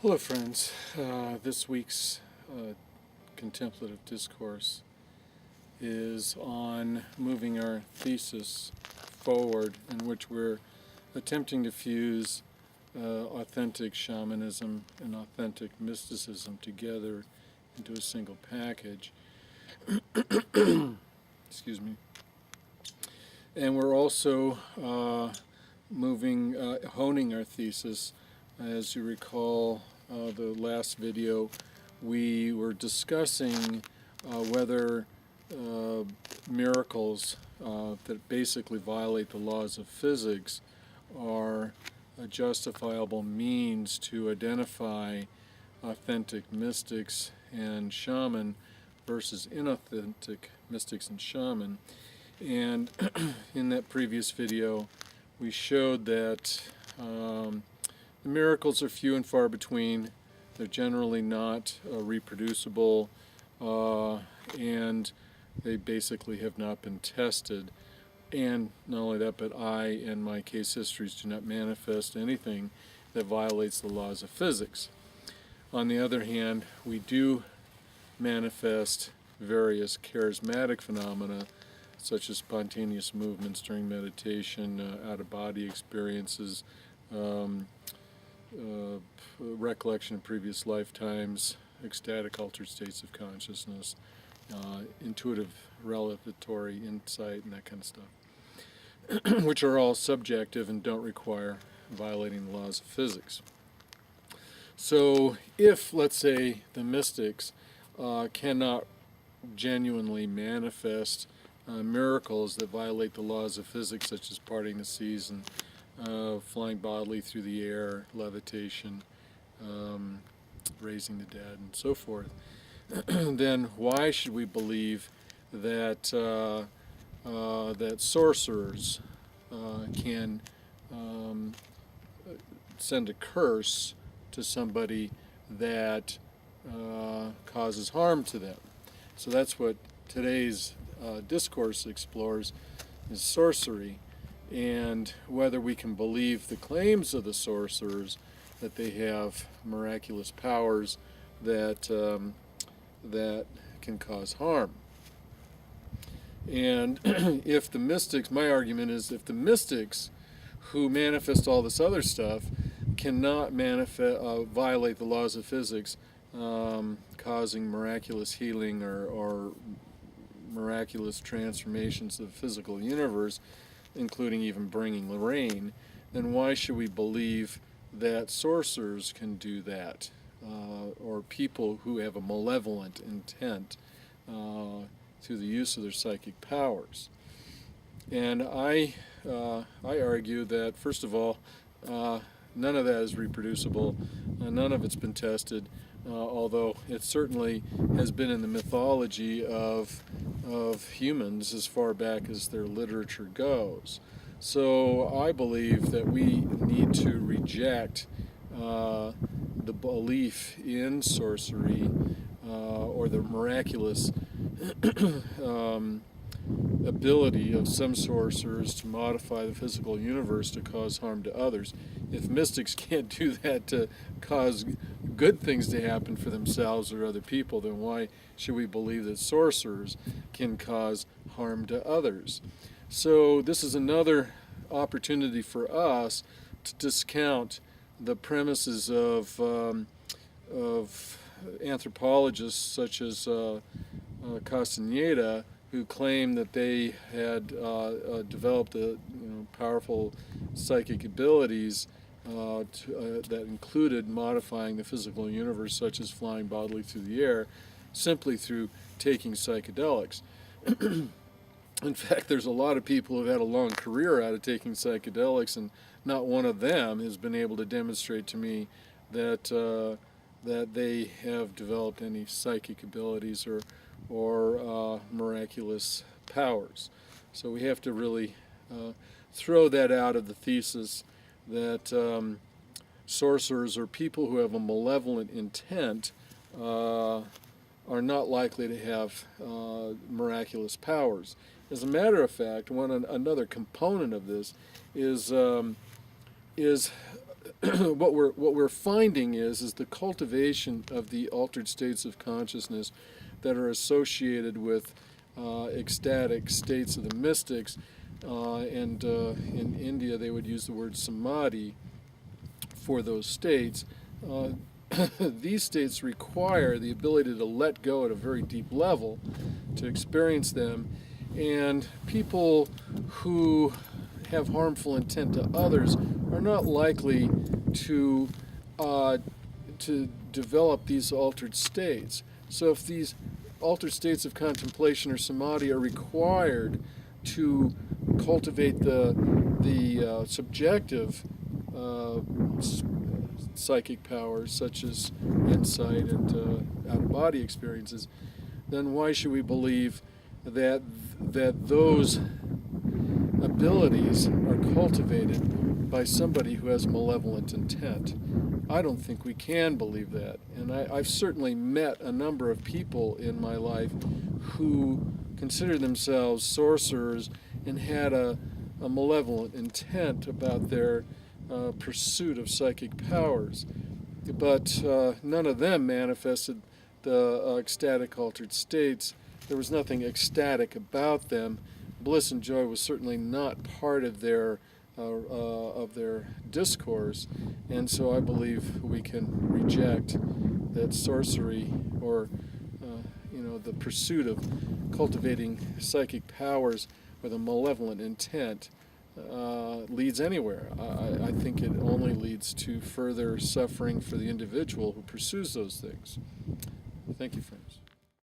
Hello friends, this week's contemplative discourse is on moving our thesis forward, in which we're attempting to fuse authentic shamanism and authentic mysticism together into a single package. Excuse me. And we're also honing our thesis. As you recall, the last video, we were discussing whether miracles that basically violate the laws of physics are a justifiable means to identify authentic mystics and shaman versus inauthentic mystics and shaman. And in that previous video, we showed that the miracles are few and far between. They're generally not reproducible, and they basically have not been tested. And not only that, but I and my case histories do not manifest anything that violates the laws of physics. On the other hand, we do manifest various charismatic phenomena, such as spontaneous movements during meditation, out-of-body experiences, recollection of previous lifetimes, ecstatic altered states of consciousness, intuitive revelatory insight, and that kind of stuff, which are all subjective and don't require violating the laws of physics. So if, let's say, the mystics cannot genuinely manifest miracles that violate the laws of physics, such as parting the seas and flying bodily through the air, levitation, raising the dead, and so forth, then why should we believe that that sorcerers can send a curse to somebody that causes harm to them? So that's what today's discourse explores, is sorcery, and whether we can believe the claims of the sorcerers that they have miraculous powers that that can cause harm. And if the mystics, my argument is, if the mystics who manifest all this other stuff cannot violate the laws of physics, causing miraculous healing or miraculous transformations of the physical universe, including even bringing the rain, then why should we believe that sorcerers can do that, or people who have a malevolent intent through the use of their psychic powers? And I argue that, first of all, none of that is reproducible. None of it's been tested, although it certainly has been in the mythology of humans as far back as their literature goes. So I believe that we need to reject the belief in sorcery or the miraculous ability of some sorcerers to modify the physical universe to cause harm to others. If mystics can't do that to cause good things to happen for themselves or other people, then why should we believe that sorcerers can cause harm to others? So this is another opportunity for us to discount the premises of anthropologists such as Castaneda, who claim that they had developed powerful psychic abilities that included modifying the physical universe, such as flying bodily through the air, simply through taking psychedelics. In fact, there's a lot of people who've had a long career out of taking psychedelics, and not one of them has been able to demonstrate to me that that they have developed any psychic abilities or miraculous powers. So we have to really throw that out of the thesis that sorcerers or people who have a malevolent intent are not likely to have miraculous powers. As a matter of fact, another component of this is what we're finding is the cultivation of the altered states of consciousness that are associated with ecstatic states of the mystics, and in India they would use the word samadhi for those states. These states require the ability to let go at a very deep level to experience them, and people who have harmful intent to others are not likely to develop these altered states. So if these altered states of contemplation or samadhi are required to cultivate the subjective psychic powers, such as insight and out-of-body experiences, then why should we believe that those abilities are cultivated by somebody who has malevolent intent? I don't think we can believe that. And I've certainly met a number of people in my life who consider themselves sorcerers and had a malevolent intent about their pursuit of psychic powers. But none of them manifested the ecstatic altered states. There was nothing ecstatic about them. Bliss and joy was certainly not part of their discourse, and so I believe we can reject that sorcery, or the pursuit of cultivating psychic powers with a malevolent intent, leads anywhere. I think it only leads to further suffering for the individual who pursues those things. Thank you, friends.